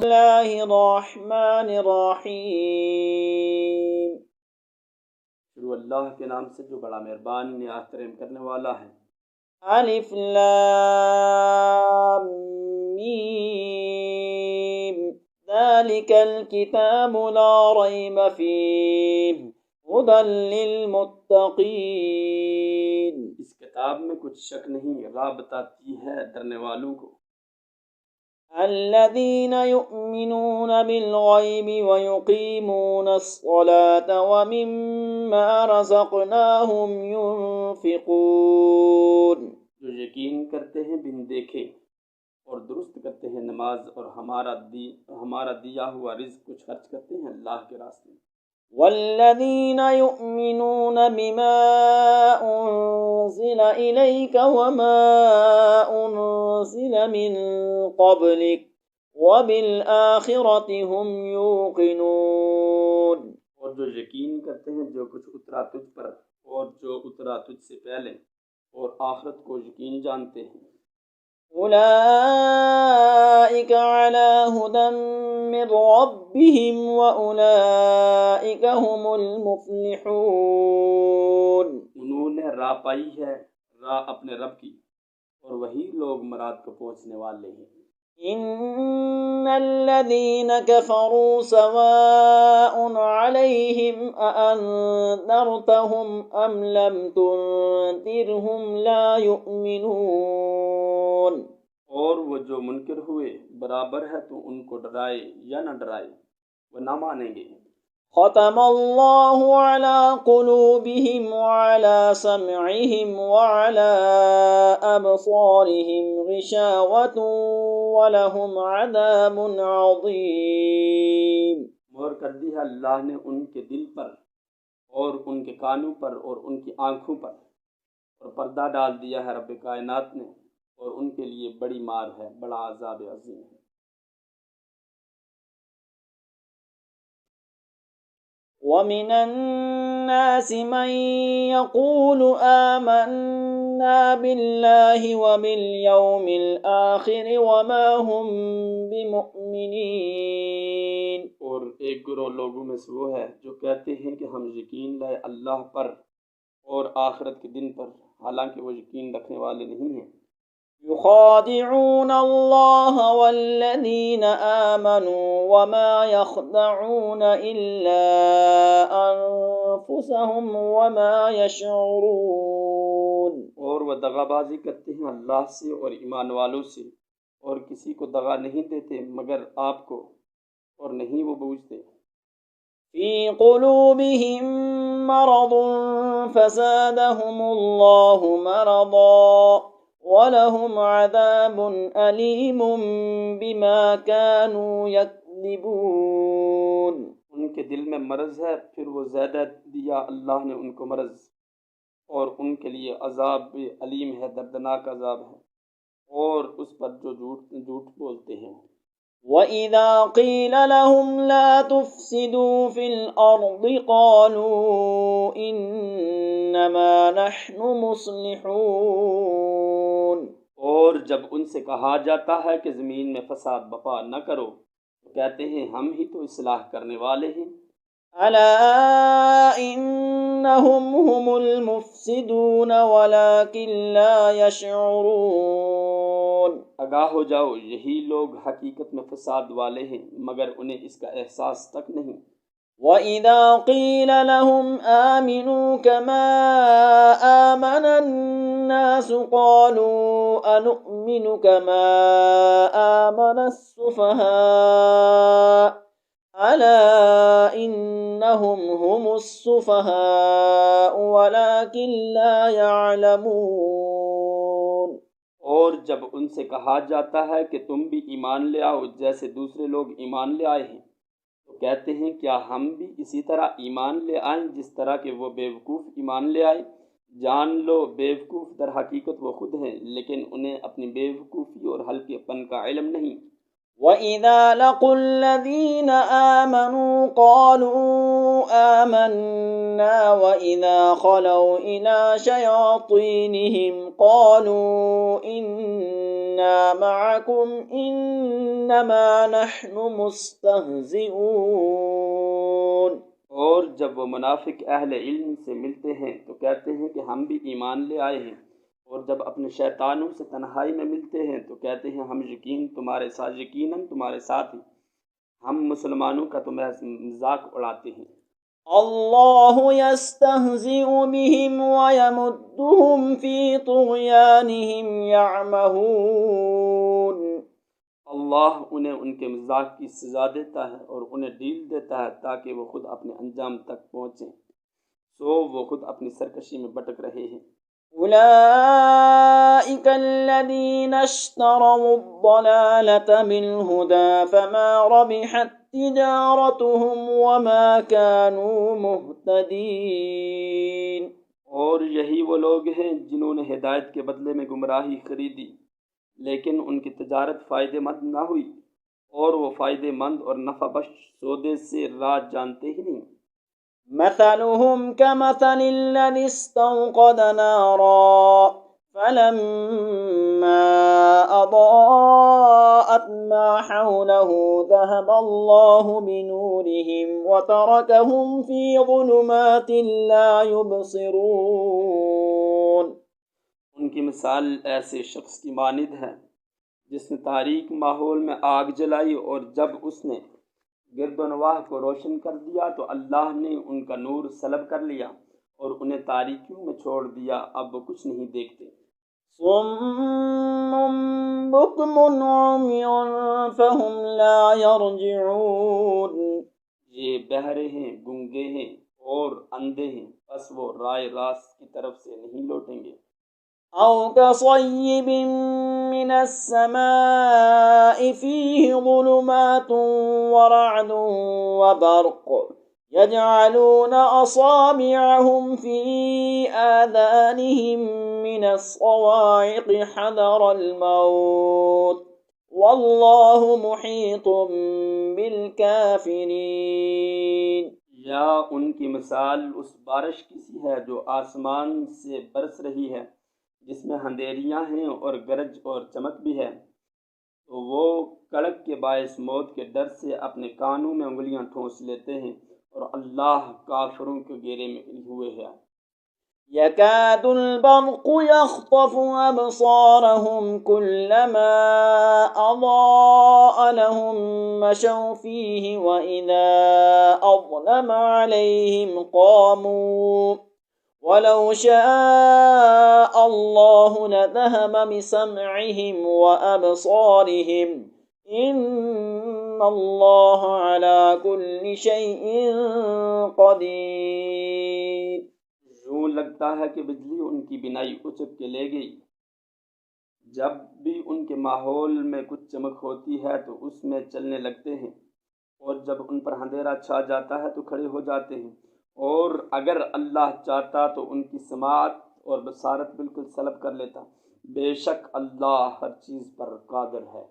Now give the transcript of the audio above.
اللہ الرحمن الرحیم۔ شروع اللہ کے نام سے جو بڑا مہربان نہایت رحم کرنے والا ہے۔ الف لام میم ذالک الکتاب لا ریب فیہ ھدی للمتقین۔ اس کتاب میں کچھ شک نہیں، راہ بتاتی ہے ڈرنے والوں کو۔ الذین یؤمنون بالغیب ویقیمون الصلاة ومما رزقناہم ینفقون۔ جو یقین کرتے ہیں بن دیکھے اور درست کرتے ہیں نماز اور ہمارا دیا ہوا رزق کچھ خرچ کرتے ہیں اللہ کے راستے میں۔ والذین یؤمنون بما انزل الیک وما انزل من قبلک وبالآخرۃ هم یوقنون۔ اور جو یقین کرتے ہیں جو کچھ اترا تجھ پر اور جو اترا تجھ سے پہلے اور آخرت کو یقین جانتے ہیں۔ اولئک علی ھدی من ربہم واولئک هم المفلحون۔ انہوں نے راہ پائی ہے، راہ اپنے رب کی، اور وہی لوگ مراد کو پہنچنے والے ہیں۔ ان الذین کفروا سواء علیہم اانذرتہم ام لم تنذرہم لا یؤمنون۔ اور وہ جو منکر ہوئے برابر ہے تو ان کو ڈرائے یا نہ ڈرائے وہ نہ مانیں گے۔ ختم اللہ علی قلوبہم وعلی سمعہم وعلی ابصارہم غشاوۃ ولہم عذاب عظیم۔ مہر کر دی ہے اللہ نے ان کے دل پر اور ان کے کانوں پر اور ان کی آنکھوں پر، اور پردہ ڈال دیا ہے رب کائنات نے، اور ان کے لیے بڑی مار ہے، بڑا عذاب عظیم ہے۔ وَمِنَ النَّاسِ مَن يَقُولُ آمَنَّا بِاللَّهِ وَبِالْيَوْمِ الْآخِرِ وَمَا هُم بِمُؤْمِنِينَ۔ اور ایک گروہ لوگوں میں سے وہ ہے جو کہتے ہیں کہ ہم یقین لائے اللہ پر اور آخرت کے دن پر، حالانکہ وہ یقین رکھنے والے نہیں ہیں۔ يخادعون اللہ والذین آمنوا وما يخدعون إلا أنفسهم وما يشعرون۔ اور وہ دغا بازی کرتے ہیں اللہ سے اور ایمان والوں سے، اور کسی کو دغا نہیں دیتے مگر آپ کو، اور نہیں وہ بوجھتے۔ فی قلوبہم مرض فزادہم اللہ مرضا وَلَهُمْ عَذَابٌ أَلِيمٌ بِمَا كَانُوا يَكْذِبُونَ۔ ان کے دل میں مرض ہے، پھر وہ زیادہ دیا اللہ نے ان کو مرض، اور ان کے لیے عذاب علیم ہے، دردناک عذاب ہے، اور اس پر جو جھوٹ بولتے ہیں۔ وَإِذَا قِيلَ لَهُمْ لَا تُفْسِدُوا فِي الْأَرْضِ قَالُوا إِنَّمَا نَحْنُ مُصْلِحُونَ۔ اور جب ان سے کہا جاتا ہے کہ زمین میں فساد بپا نہ کرو تو کہتے ہیں ہم ہی تو اصلاح کرنے والے ہیں۔ أَلَا إِنَّهُمْ هُمُ الْمُفْسِدُونَ وَلَكِنْ لَا يَشْعُرُونَ۔ آگاہ ہو جاؤ، یہی لوگ حقیقت میں فساد والے ہیں مگر انہیں اس کا احساس تک نہیں۔ وَإِذَا قِيلَ لَهُمْ آمِنُوا كَمَا آمَنَ النَّاسُ قَالُوا أَنُؤْمِنُ كَمَا آمَنَ السُّفَهَاءُ أَلَا إِنَّهُمْ هُمُ السُّفَهَاءُ وَلَكِنْ لَا يَعْلَمُونَ۔ اور جب ان سے کہا جاتا ہے کہ تم بھی ایمان لے آؤ جیسے دوسرے لوگ ایمان لے آئے ہیں تو کہتے ہیں کیا ہم بھی اسی طرح ایمان لے آئیں جس طرح کہ وہ بیوقوف ایمان لے آئے۔ جان لو بیوقوف در حقیقت وہ خود ہیں، لیکن انہیں اپنی بیوقوفی اور ہلکے پن کا علم نہیں۔ وَإِذَا لَقُوا الَّذِينَ آمَنُوا قَالُوا آمَنَّا وَإِذَا خَلَوْا إِلَى شَيَاطِينِهِمْ قَالُوا إِنَّا مَعَكُمْ إِنَّمَا نَحْنُ مُسْتَهْزِئُونَ۔ اور جب وہ منافق اہل علم سے ملتے ہیں تو کہتے ہیں کہ ہم بھی ایمان لے آئے ہیں، اور جب اپنے شیطانوں سے تنہائی میں ملتے ہیں تو کہتے ہیں ہم یقیناً تمہارے ساتھ ہیں، ہم مسلمانوں کا تو محض مذاق اڑاتے ہیں۔ اللہ یستہزئ بہم ویمدہم فی طغیانہم یعمہون۔ اللہ انہیں ان کے مذاق کی سزا دیتا ہے اور انہیں ڈھیل دیتا ہے تاکہ وہ خود اپنے انجام تک پہنچیں، سو وہ خود اپنی سرکشی میں بھٹک رہے ہیں۔ اولئک الذین اشتروا الضلالة بالہدى فما ربحت تجارتهم وما كانوا مہتدین۔ اور یہی وہ لوگ ہیں جنہوں نے ہدایت کے بدلے میں گمراہی خریدی، لیکن ان کی تجارت فائدہ مند نہ ہوئی، اور وہ فائدہ مند اور نفع بخش سودے سے راہ جانتے ہی نہیں۔ مثلهم كمثل الذي استوقد نارا فلما أضاءت ما حوله ذهب الله بنورهم وتركهم في ظلمات لا يبصرون۔ ان کی مثال ایسے شخص کی مانند ہے جس نے تاریک ماحول میں آگ جلائی، اور جب اس نے گرد و نواح کو روشن کر دیا تو اللہ نے ان کا نور سلب کر لیا اور انہیں تاریکیوں میں چھوڑ دیا، اب وہ کچھ نہیں دیکھتے۔ صم بکم عمی فہم لا یرجعون۔ یہ بہرے ہیں، گنگے ہیں اور اندھے ہیں، بس وہ رائے راست کی طرف سے نہیں لوٹیں گے۔ او کصیب من السماء فیہ ظلمات ورعد وبرق يجعلون أصابعهم في آذانهم من الصواعق حذر الموت والله محيط بالكافرين۔ یا ان کی مثال اس بارش کی سی ہے جو آسمان سے برس رہی ہے، جس میں اندھیریاں ہیں اور گرج اور چمک بھی ہے، تو وہ کڑک کے باعث موت کے ڈر سے اپنے کانوں میں انگلیاں ٹھونس لیتے ہیں، اور اللہ کافروں کے گھیرے میں ہوئے ہے۔ يكاد البرق يخطف أبصارهم كلما أضاء لهم مشوا فيه وإذا أظلم عليهم قاموا ولو شاء الله لذهب بسمعهم وأبصارهم إن الله على كل شيء قدير۔ یوں لگتا ہے کہ بجلی ان کی بینائی اچک کے لے گئی، جب بھی ان کے ماحول میں کچھ چمک ہوتی ہے تو اس میں چلنے لگتے ہیں، اور جب ان پر اندھیرا چھا جاتا ہے تو کھڑے ہو جاتے ہیں، اور اگر اللہ چاہتا تو ان کی سماعت اور بصارت بالکل سلب کر لیتا، بے شک اللہ ہر چیز پر قادر ہے۔